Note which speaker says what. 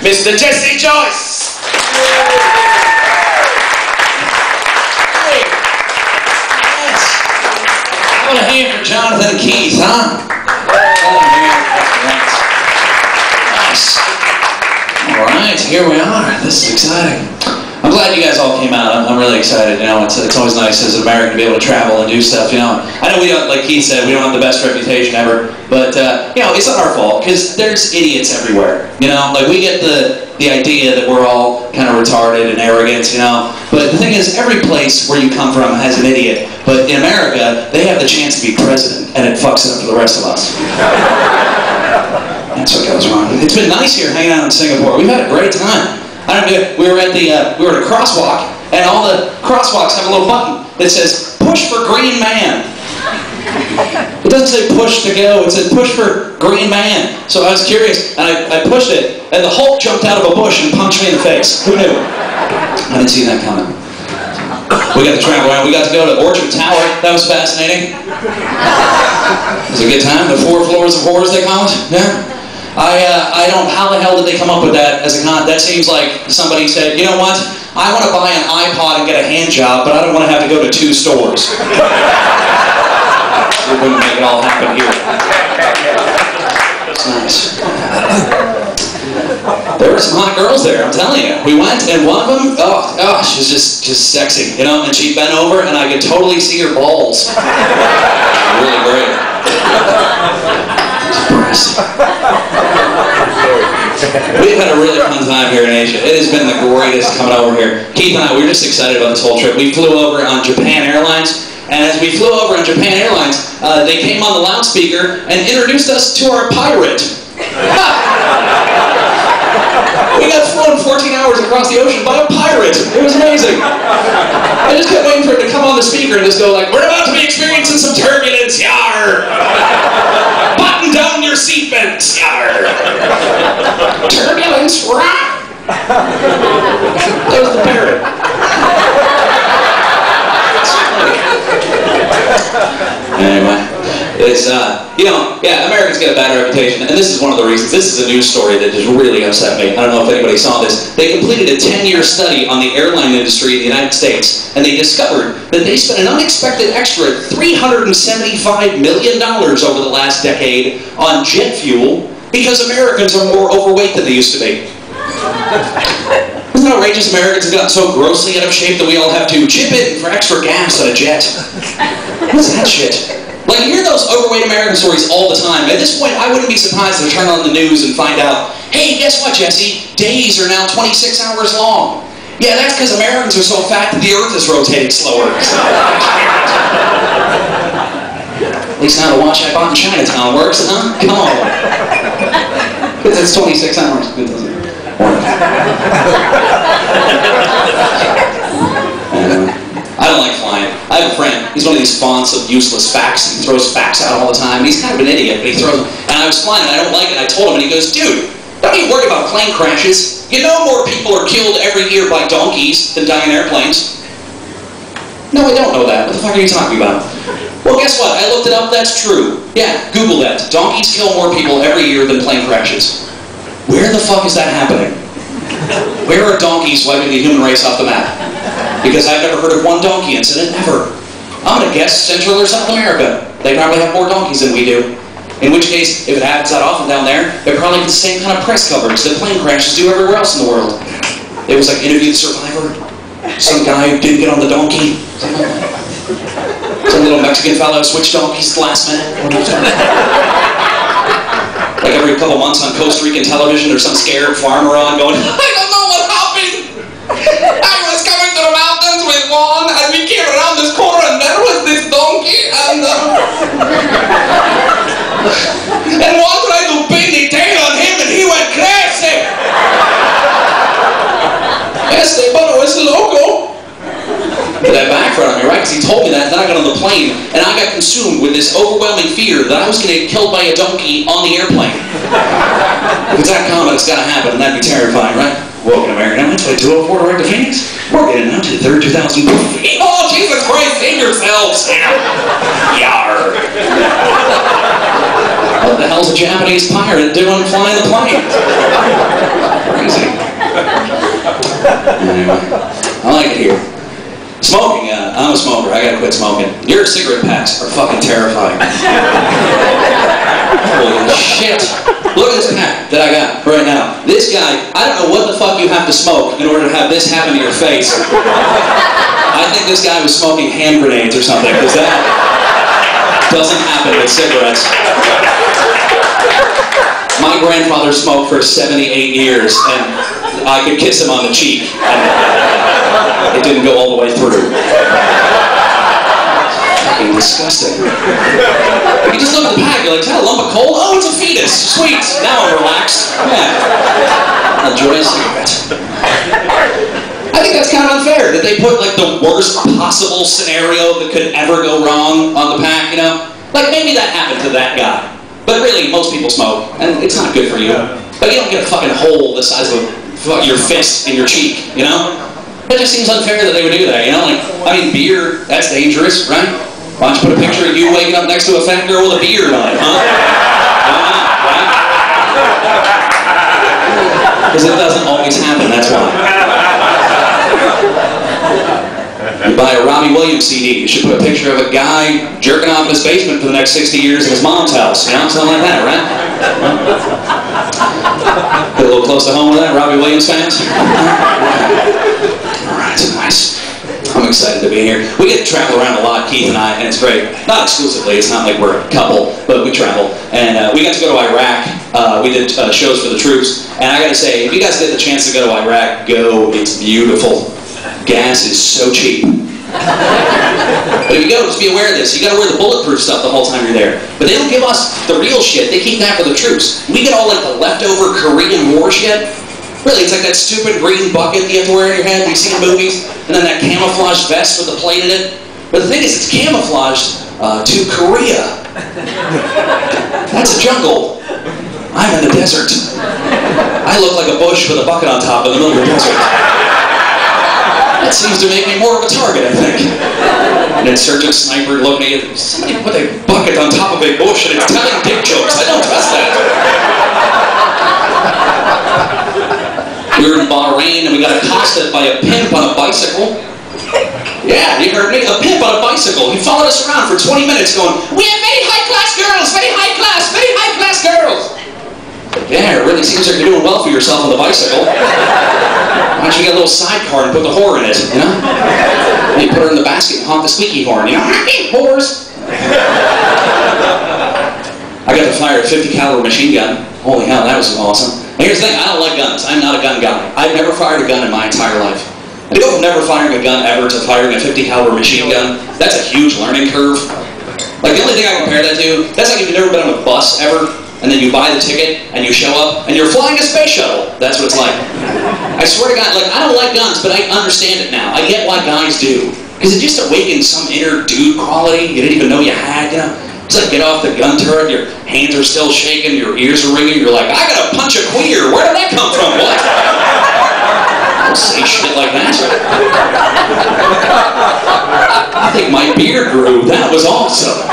Speaker 1: Mr. Jesse Joyce.
Speaker 2: Hey. Yes. How about a hand for Jonathan and Keith, huh? Nice. All right, here we are. This is exciting. I'm glad you guys all came out. I'm really excited. You know, it's always nice as an American to be able to travel and do stuff. You know, I know we don't, like Keith said, we don't have the best reputation ever, but you know, it's not our fault because there's idiots everywhere. You know, like we get the idea that we're all kind of retarded and arrogant. You know, but the thing is, every place where you come from has an idiot. But in America, they have the chance to be president, and it fucks it up for the rest of us. That's what goes wrong. It's been nice here hanging out in Singapore. We've had a great time. We were at a crosswalk, and all the crosswalks have a little button that says "Push for Green Man." It doesn't say "Push to go." It said "Push for Green Man." So I was curious, and I pushed it, and the Hulk jumped out of a bush and punched me in the face. Who knew? I didn't see that coming. We got to travel around. We got to go to Orchard Tower. That was fascinating. It was a good time. The 4 floors of horrors, they call it. Yeah. I don't, how the hell did they come up with that as a con? That seems like somebody said, you know what, I want to buy an iPod and get a hand job, but I don't want to have to go to 2 stores. We wouldn't make it all happen here. It's nice. There were some hot girls there, I'm telling you. We went, and one of them, oh gosh, she was just sexy, you know, and she bent over, and I could totally see her balls. Really great. We've had a really fun time here in Asia. It has been the greatest coming over here. Keith and I, we were just excited about this whole trip. We flew over on Japan Airlines, and as we flew over on Japan Airlines, they came on the loudspeaker and introduced us to our pirate. We got flown 14 hours across the ocean by a pirate. It was amazing. I just kept waiting for it to come on the speaker and just go like, "We're about to be experiencing some turbulence, yar! Button down your seatbelts, yar! Turbulence, rah!" That was the parrot. Anyway, it's, you know, yeah, Americans get a bad reputation, and this is one of the reasons. This is a news story that just really upset me. I don't know if anybody saw this. They completed a 10-year study on the airline industry in the United States, and they discovered that they spent an unexpected extra $375 million over the last decade on jet fuel because Americans are more overweight than they used to be. Isn't it outrageous? Americans have gotten so grossly out of shape that we all have to chip in for extra gas on a jet. What's that shit? Like, you hear those overweight American stories all the time. At this point, I wouldn't be surprised to turn on the news and find out, hey, guess what, Jesse? Days are now 26 hours long. Yeah, that's because Americans are so fat that the Earth is rotating slower. At least now the watch I bought in Chinatown works, huh? Come on. Because it's 26 hours. It doesn't work. I don't like flying. I have a friend. He's one of these fonts of useless facts. He throws facts out all the time. He's kind of an idiot, but he throws them. And I was flying, and I don't like it. I told him, and he goes, "Dude, don't you worry about plane crashes. You know more people are killed every year by donkeys than die in airplanes." No, I don't know that. What the fuck are you talking about? Well, guess what? I looked it up. That's true. Yeah, Google that. Donkeys kill more people every year than plane crashes. Where the fuck is that happening? Where are donkeys wiping the human race off the map? Because I've never heard of one donkey incident, ever. I'm going to guess Central or South America. They probably have more donkeys than we do. In which case, if it happens that often down there, they're probably the same kind of press coverage that plane crashes do everywhere else in the world. It was like Interview the Survivor. Some guy who didn't get on the donkey. Some little Mexican fellow switched donkeys at the last minute. Like every couple months on Costa Rican television, there's some scared farmer on going, "I don't know what happened. I was coming to the mountains with one, and we came around this corner, and there was this donkey, and one tried to pin the tail on him, and he went crazy. Yes, they thought it was loco." But that background on me, right? Because he told me that, and then I got on the plane, and I got consumed with this overwhelming fear that I was going to get killed by a donkey on the airplane. If it's that common, it's got to happen, and that'd be terrifying, right? Welcome, American Airlines, flight 204 direct to Phoenix. We're getting out to the 3rd 2000. Oh, Jesus Christ, save yourselves! Yar! What the hell's a Japanese pirate doing flying the plane? Crazy. Anyway, I like it here. Smoking, I'm a smoker. I gotta quit smoking. Your cigarette packs are fucking terrifying. Holy shit. Look at this pack that I got right now. This guy, I don't know what the fuck you have to smoke in order to have this happen to your face. I think this guy was smoking hand grenades or something, because that doesn't happen with cigarettes. My grandfather smoked for 78 years, and I could kiss him on the cheek, and it didn't go all the way through. Fucking disgusting. You just look at the pack, you're like, is that a lump of coal? Oh, it's a fetus. Sweet. Now I'm relaxed. Yeah. Enjoy a cigarette. I think that's kind of unfair that they put like the worst possible scenario that could ever go wrong on the pack, you know? Like maybe that happened to that guy. But really, most people smoke, and it's not good for you. But you don't get a fucking hole the size of your fist in your cheek, you know? It just seems unfair that they would do that, you know? Like, I mean, beer, that's dangerous, right? Why don't you put a picture of you waking up next to a fat girl with a beard on it, huh? Why not, right? Because it doesn't always happen, that's why. You buy a Robbie Williams CD, you should put a picture of a guy jerking off in his basement for the next 60 years in his mom's house, you know? Something like that, right? Get a little close to home with that, Robbie Williams fans? Alright, nice. I'm excited to be here. We get to travel around a lot, Keith and I, and it's great. Not exclusively, it's not like we're a couple, but we travel. And we got to go to Iraq. We did shows for the troops. And I got to say, if you guys get the chance to go to Iraq, go. It's beautiful. Gas is so cheap. But if you go, just be aware of this. You got to wear the bulletproof stuff the whole time you're there. But they don't give us the real shit. They keep that for the troops. We get all like the leftover Korean War shit. Really, it's like that stupid green bucket you have to wear in your head. You've seen movies. And then that camouflage vest with the plate in it. But the thing is, it's camouflaged to Korea. That's a jungle. I'm in the desert. I look like a bush with a bucket on top in the middle of the desert. That seems to make me more of a target, I think. An insurgent sniper looking at you. Somebody put a bucket on top of a bush and it's telling dick jokes. I don't trust that. We were in Bahrain and we got accosted by a pimp on a bicycle. Yeah, you heard me. A pimp on a bicycle. He followed us around for 20 minutes going, we have very high-class girls, very high-class girls. Yeah, it really seems like you're doing well for yourself on the bicycle. Why don't you get a little sidecar and put the whore in it, you know? And you put her in the basket and honk the squeaky horn, you know? Whores! I got to fire a 50 caliber machine gun. Holy hell, that was awesome. And here's the thing, I don't like guns. I'm not a gun guy. I've never fired a gun in my entire life. And to go from never firing a gun ever to firing a 50 caliber machine gun, that's a huge learning curve. Like the only thing I compare that to, that's like if you've never been on a bus ever, and then you buy the ticket, and you show up, and you're flying a space shuttle. That's what it's like. I swear to God, like, I don't like guns, but I understand it now. I get why guys do. Because it just awakens some inner dude quality you didn't even know you had, you know? It's like get off the gun turret, your hands are still shaking, your ears are ringing, you're like, I gotta punch a queer. Where did that come from? What? Don't say shit like that. I think my beard grew. That was awesome.